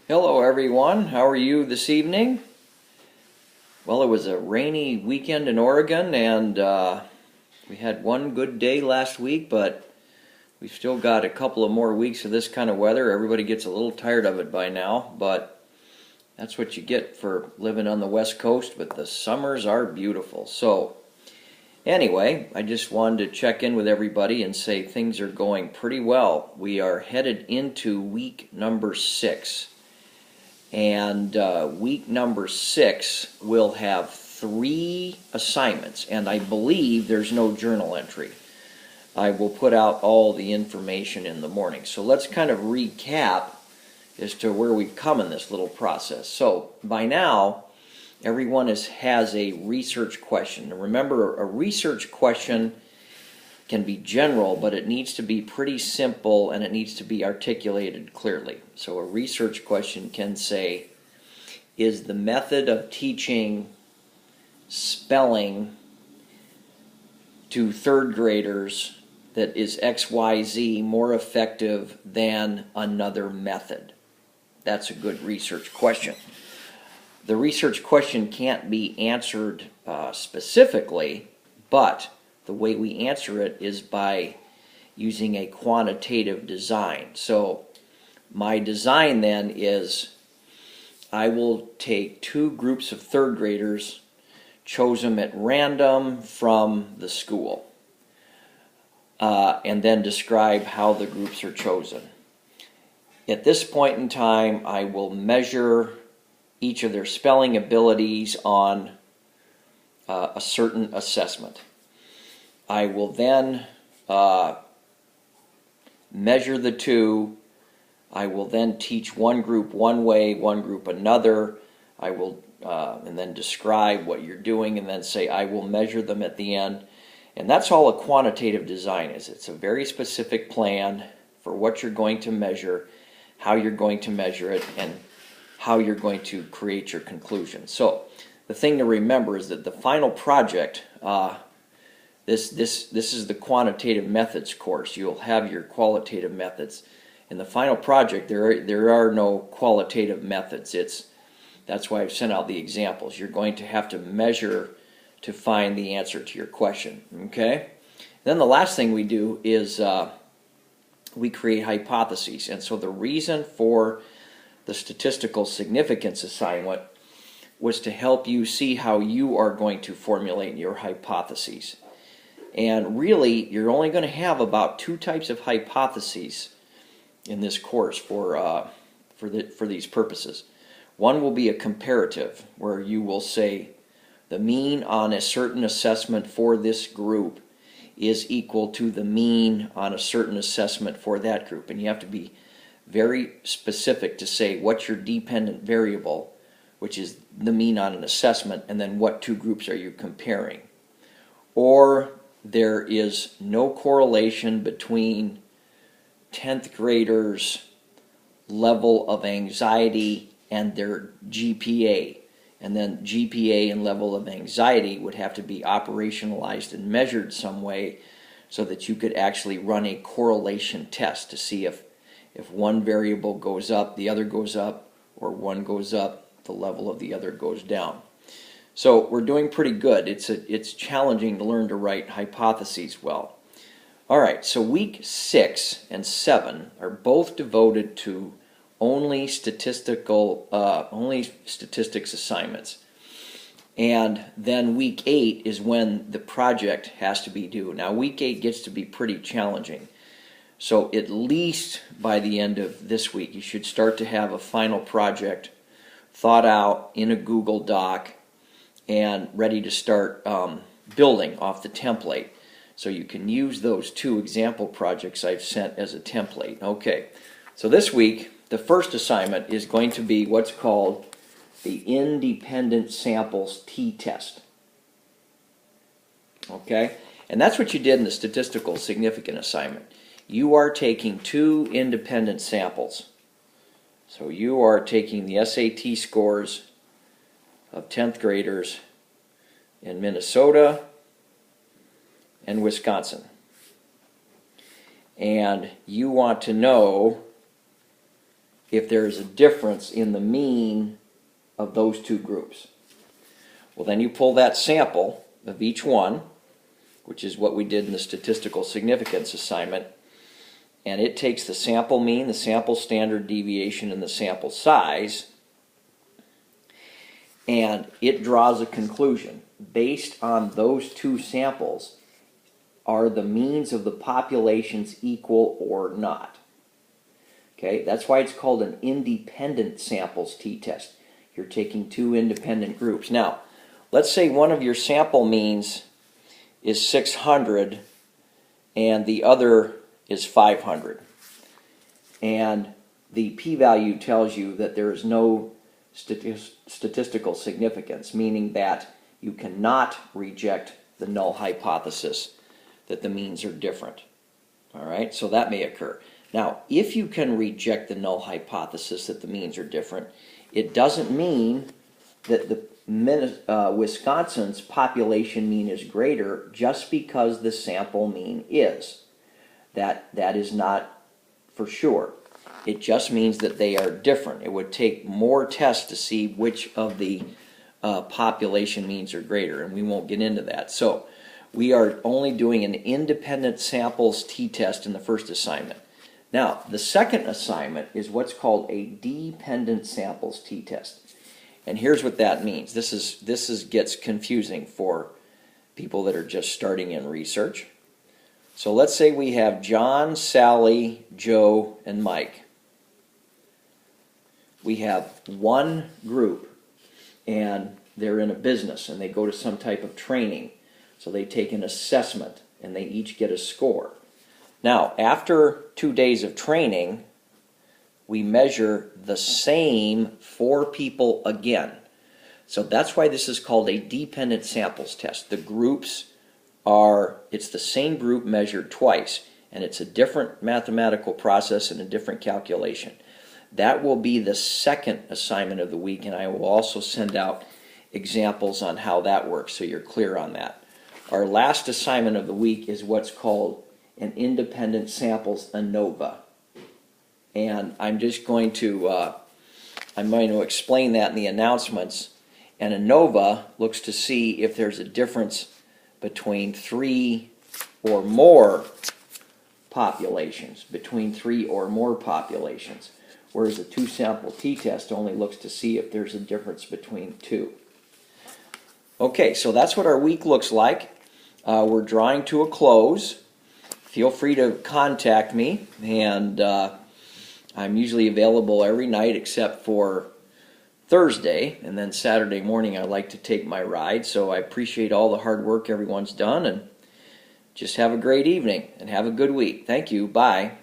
Hello everyone, how are you this evening? Well, it was a rainy weekend in Oregon and we had one good day last week, but we've still got a couple of more weeks of this kind of weather. Everybody gets a little tired of it by now, but that's what you get for living on the West Coast, but the summers are beautiful. So anyway, I just wanted to check in with everybody and say things are going pretty well. We are headed into week number 6. And week number 6 will have 3 assignments, and I believe there's no journal entry. I will put out all the information in the morning. So let's kind of recap as to where we've come in this little process. So by now, everyone has a research question. And remember, a research question can be general, but it needs to be pretty simple and it needs to be articulated clearly. So a research question can say, is the method of teaching spelling to third graders that is XYZ more effective than another method? That's a good research question. The research question can't be answered specifically, but the way we answer it is by using a quantitative design. So my design then is I will take 2 groups of third graders, chose them at random from the school, and then describe how the groups are chosen. At this point in time, I will measure each of their spelling abilities on a certain assessment. I will then measure the 2. I will then teach one group one way, one group another. I will and then describe what you're doing and then say I will measure them at the end. And that's all a quantitative design is. It's a very specific plan for what you're going to measure, how you're going to measure it, and how you're going to create your conclusion. So the thing to remember is that the final project, this is the quantitative methods course. You'll have your qualitative methods. In the final project, there are no qualitative methods. That's why I've sent out the examples. You're going to have to measure to find the answer to your question. Okay? Then the last thing we do is we create hypotheses. And so the reason for the statistical significance assignment was to help you see how you are going to formulate your hypotheses. And really, you're only going to have about 2 types of hypotheses in this course for these purposes. One will be a comparative, where you will say the mean on a certain assessment for this group is equal to the mean on a certain assessment for that group. And you have to be very specific to say what's your dependent variable, which is the mean on an assessment, and then what 2 groups are you comparing. Or there is no correlation between 10th graders' level of anxiety and their GPA. And then GPA and level of anxiety would have to be operationalized and measured some way so that you could actually run a correlation test to see if one variable goes up, the other goes up, or one goes up, the level of the other goes down. So we're doing pretty good. It's challenging to learn to write hypotheses well. All right, so week 6 and 7 are both devoted to only statistics assignments. And then week 8 is when the project has to be due. Now week 8 gets to be pretty challenging. So at least by the end of this week, you should start to have a final project thought out in a Google Doc and ready to start building off the template. So you can use those 2 example projects I've sent as a template. Okay, so this week, the first assignment is going to be what's called the independent samples t-test. Okay, and that's what you did in the statistical significant assignment. You are taking 2 independent samples. So you are taking the SAT scores of 10th graders in Minnesota and Wisconsin. And you want to know if there is a difference in the mean of those two groups. Well, then you pull that sample of each one, which is what we did in the statistical significance assignment, and it takes the sample mean, the sample standard deviation, and the sample size, and it draws a conclusion. Based on those two samples, are the means of the populations equal or not? Okay, that's why it's called an independent samples t-test. You're taking two independent groups. Now, let's say one of your sample means is 600 and the other is 500. And the p-value tells you that there is no statistical significance, meaning that you cannot reject the null hypothesis that the means are different. All right, so that may occur. Now, if you can reject the null hypothesis that the means are different, it doesn't mean that the Wisconsin's population mean is greater just because the sample mean is. That is not for sure. It just means that they are different. It would take more tests to see which of the population means are greater, and we won't get into that. So we are only doing an independent samples t-test in the first assignment. Now, the second assignment is what's called a dependent samples t-test. And here's what that means. This gets confusing for people that are just starting in research. So let's say we have John, Sally, Joe, and Mike. We have one group, and they're in a business, and they go to some type of training. So they take an assessment, and they each get a score. Now, after 2 days of training, we measure the same 4 people again. So that's why this is called a dependent samples test. The groups it's the same group measured twice, and it's a different mathematical process and a different calculation. That will be the second assignment of the week, and I will also send out examples on how that works so you're clear on that. Our last assignment of the week is what's called an independent samples ANOVA. And I'm going to explain that in the announcements. And ANOVA looks to see if there's a difference between 3 or more populations, whereas a two-sample t-test only looks to see if there's a difference between 2. Okay, so that's what our week looks like. We're drawing to a close. Feel free to contact me, and I'm usually available every night except for Thursday, and then Saturday morning I like to take my ride. So I appreciate all the hard work everyone's done, and just have a great evening and have a good week. Thank you. Bye.